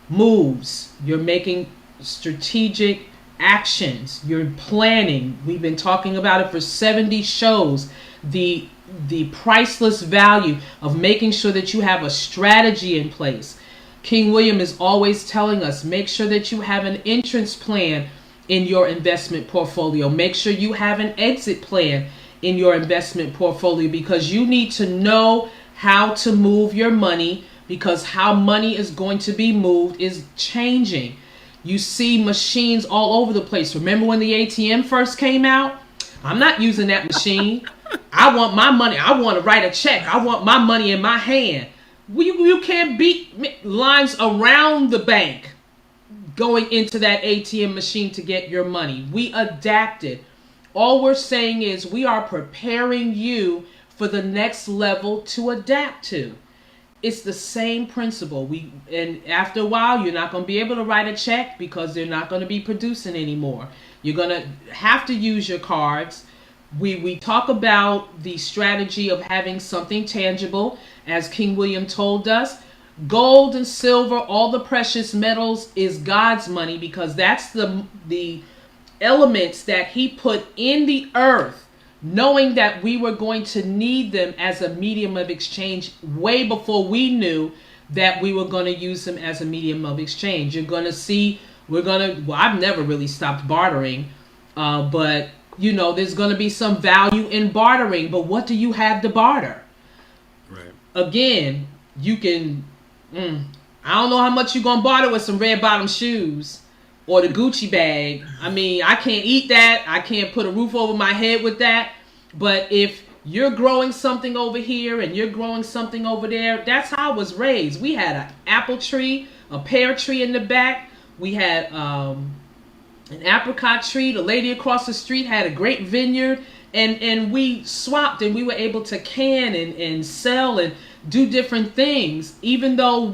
moves. You're making strategic actions. You're planning. We've been talking about it for 70 shows. The priceless value of making sure that you have a strategy in place. King William is always telling us, make sure that you have an entrance plan in your investment portfolio. Make sure you have an exit plan in your investment portfolio, because you need to know how to move your money, because how money is going to be moved is changing. You see machines all over the place. Remember when the ATM first came out? I'm not using that machine. I want my money. I want to write a check. I want my money in my hand. You can't beat lines around the bank going into that ATM machine to get your money. We adapted. All we're saying is we are preparing you for the next level to adapt to. It's the same principle. And after a while, you're not going to be able to write a check because they're not going to be producing anymore. You're going to have to use your cards. We talk about the strategy of having something tangible, as King William told us. Gold and silver, all the precious metals is God's money, because that's the elements that he put in the earth, knowing that we were going to need them as a medium of exchange way before we knew that we were going to use them as a medium of exchange. You're going to see, I've never really stopped bartering, but you know, there's going to be some value in bartering, but what do you have to barter? Right. Again, you can, I don't know how much you're going to barter with some red bottom shoes or the Gucci bag. I mean, I can't eat that. I can't put a roof over my head with that. But if you're growing something over here and you're growing something over there, that's how I was raised. We had an apple tree, a pear tree in the back. We had an apricot tree. The lady across the street had a great vineyard, and we swapped, and we were able to can and sell and do different things, even though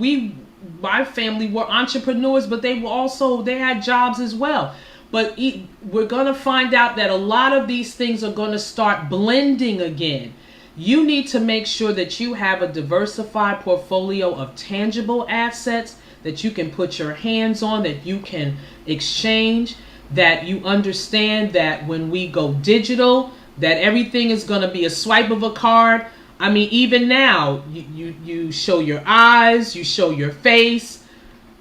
my family were entrepreneurs, but they had jobs as well. But we're going to find out that a lot of these things are going to start blending again. You need to make sure that you have a diversified portfolio of tangible assets that you can put your hands on, that you can exchange, that you understand that when we go digital, that everything is going to be a swipe of a card. I mean, even now, you show your eyes, you show your face.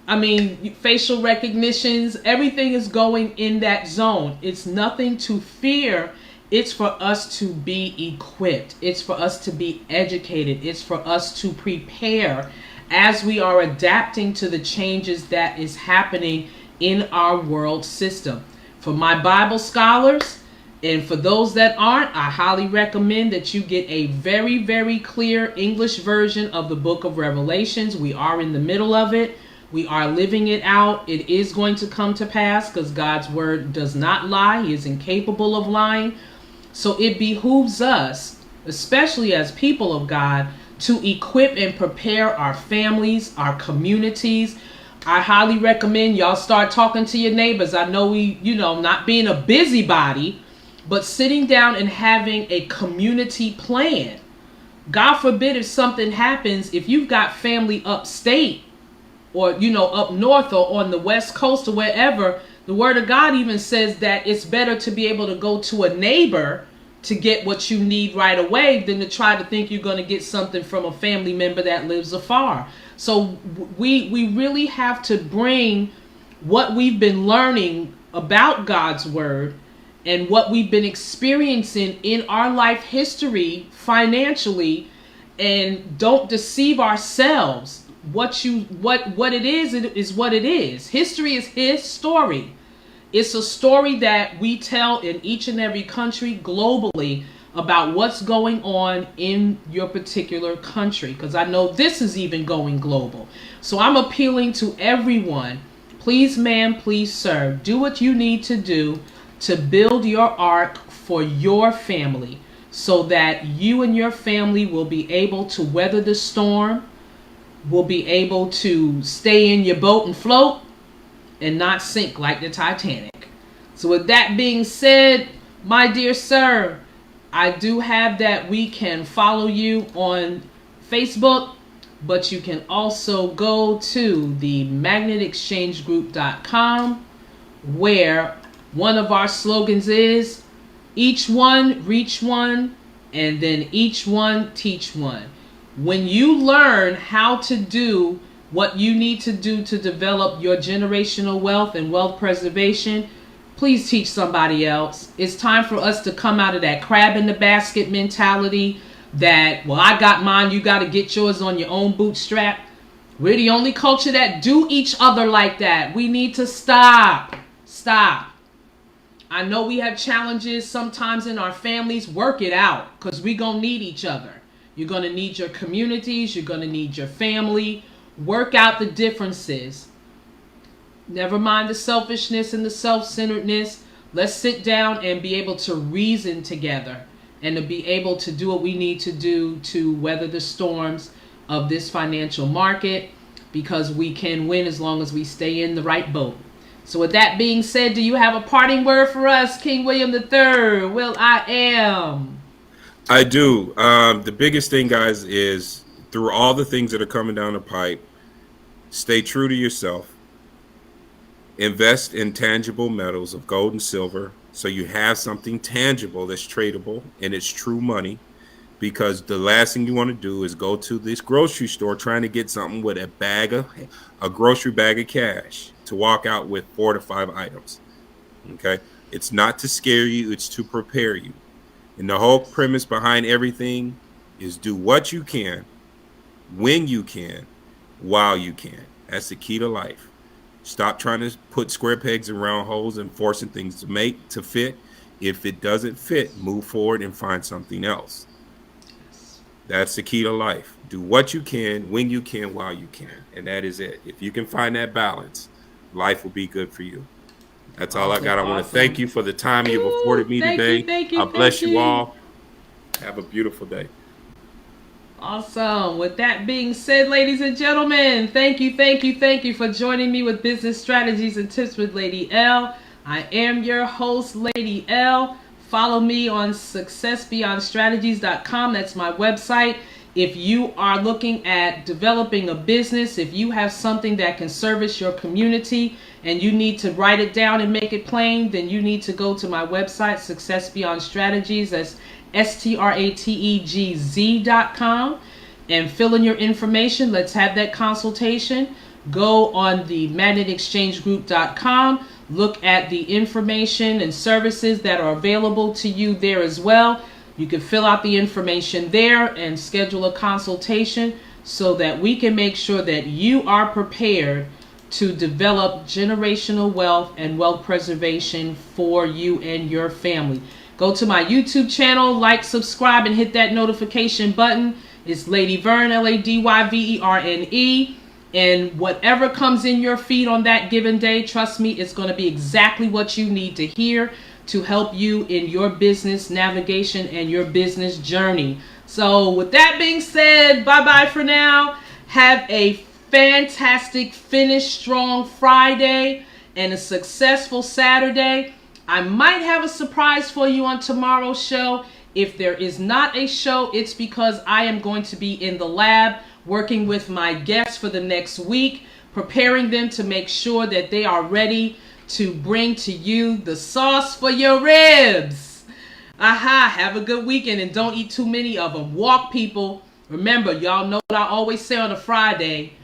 I mean, facial recognitions, everything is going in that zone. It's nothing to fear. It's for us to be equipped. It's for us to be educated. It's for us to prepare as we are adapting to the changes that is happening in our world system. For my Bible scholars, and for those that aren't, I highly recommend that you get a very, very clear English version of the book of Revelations. We are in the middle of it. We are living it out. It is going to come to pass, because God's word does not lie. He is incapable of lying. So it behooves us, especially as people of God, to equip and prepare our families, our communities. I highly recommend y'all start talking to your neighbors. I know not being a busybody, but sitting down and having a community plan. God forbid if something happens, if you've got family upstate or, up north or on the West Coast or wherever, the word of God even says that it's better to be able to go to a neighbor to get what you need right away than to try to think you're going to get something from a family member that lives afar. So we really have to bring what we've been learning about God's word and what we've been experiencing in our life history financially And don't deceive ourselves. What it is what it is. History is his story. It's a story that we tell in each and every country globally about what's going on in your particular country, because I know this is even going global. So I'm appealing to everyone. Please, ma'am, please, sir, do what you need to do to build your ark for your family, so that you and your family will be able to weather the storm, will be able to stay in your boat and float and not sink like the Titanic. So with that being said, my dear sir, I do have that we can follow you on Facebook, but you can also go to the magnetexchangegroup.com, where one of our slogans is each one reach one, and then each one teach one. When you learn how to do what you need to do to develop your generational wealth and wealth preservation, please teach somebody else. It's time for us to come out of that crab in the basket mentality that, well, I got mine, you got to get yours on your own bootstrap. We're the only culture that do each other like that. We need to stop. Stop. I know we have challenges sometimes in our families. Work it out, because we're going to need each other. You're going to need your communities. You're going to need your family. Work out the differences. Never mind the selfishness and the self-centeredness. Let's sit down and be able to reason together and to be able to do what we need to do to weather the storms of this financial market, because we can win as long as we stay in the right boat. So with that being said, do you have a parting word for us, King William III? Well, I am. I do. The biggest thing, guys, is through all the things that are coming down the pipe, stay true to yourself. Invest in tangible metals of gold and silver, so you have something tangible that's tradable and it's true money. Because the last thing you want to do is go to this grocery store trying to get something with a grocery bag of cash to walk out with 4 to 5 items. Okay? It's not to scare you, it's to prepare you. And the whole premise behind everything is do what you can, when you can, while you can. That's the key to life. Stop trying to put square pegs in round holes and forcing things to fit. If it doesn't fit, move forward and find something else. That's the key to life. Do what you can, when you can, while you can. And that is it. If you can find that balance, life will be good for you. That's all I got. I want to thank you for the time you've afforded me today. Thank you. I bless you all. Have a beautiful day. Awesome. With that being said, ladies and gentlemen, thank you for joining me with Business Strategies and Tips with Lady L. I am your host, Lady L. Follow me on successbeyondstrategies.com. That's my website. If you are looking at developing a business, if you have something that can service your community and you need to write it down and make it plain, then you need to go to my website, Success Beyond Strategies. That's strategz.com, and fill in your information. Let's have that consultation. Go on the magnetexchangegroup.com. Look at the information and services that are available to you there as well. You can fill out the information there and schedule a consultation so that we can make sure that you are prepared to develop generational wealth and wealth preservation for you and your family. Go to my YouTube channel, like, subscribe, and hit that notification button. It's Lady Verne, LadyVerne. And whatever comes in your feed on that given day, trust me, it's going to be exactly what you need to hear to help you in your business navigation and your business journey. So with that being said, bye-bye for now. Have a fantastic Finish Strong Friday and a successful Saturday. I might have a surprise for you on tomorrow's show. If there is not a show, it's because I am going to be in the lab working with my guests for the next week, preparing them to make sure that they are ready to bring to you the sauce for your ribs. Have a good weekend and don't eat too many of them. Walk, people. Remember, y'all know what I always say on a Friday.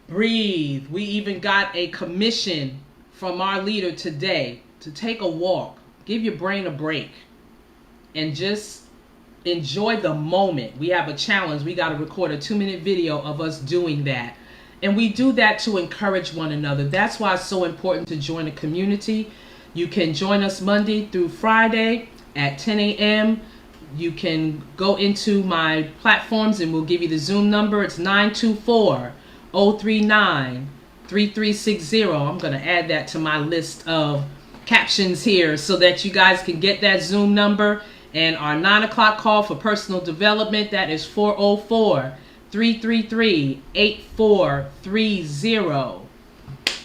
Breathe. We even got a commission from our leader today to take a walk. Give your brain a break and just enjoy the moment. We have a challenge. We got to record a 2-minute video of us doing that. And we do that to encourage one another. That's why it's so important to join a community. You can join us Monday through Friday at 10 a.m. You can go into my platforms and we'll give you the Zoom number. It's 924-039-3360. I'm going to add that to my list of captions here so that you guys can get that Zoom number. And our 9 o'clock call for personal development, that is 404-333-8430.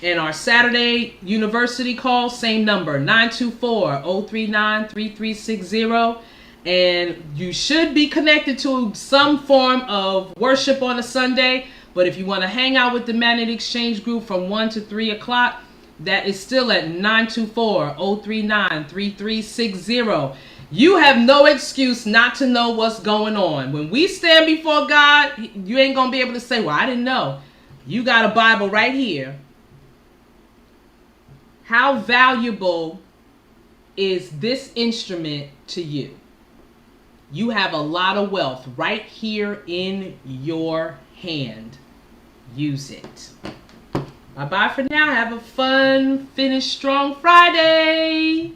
And our Saturday university call, same number, 924-039-3360. And you should be connected to some form of worship on a Sunday. But if you want to hang out with the Magnet Exchange group from 1 to 3 o'clock, that is still at 924-039-3360. You have no excuse not to know what's going on. When we stand before God, you ain't going to be able to say, well, I didn't know. You got a Bible right here. How valuable is this instrument to you? You have a lot of wealth right here in your hand. Use it. Bye-bye for now. Have a fun, finish strong Friday.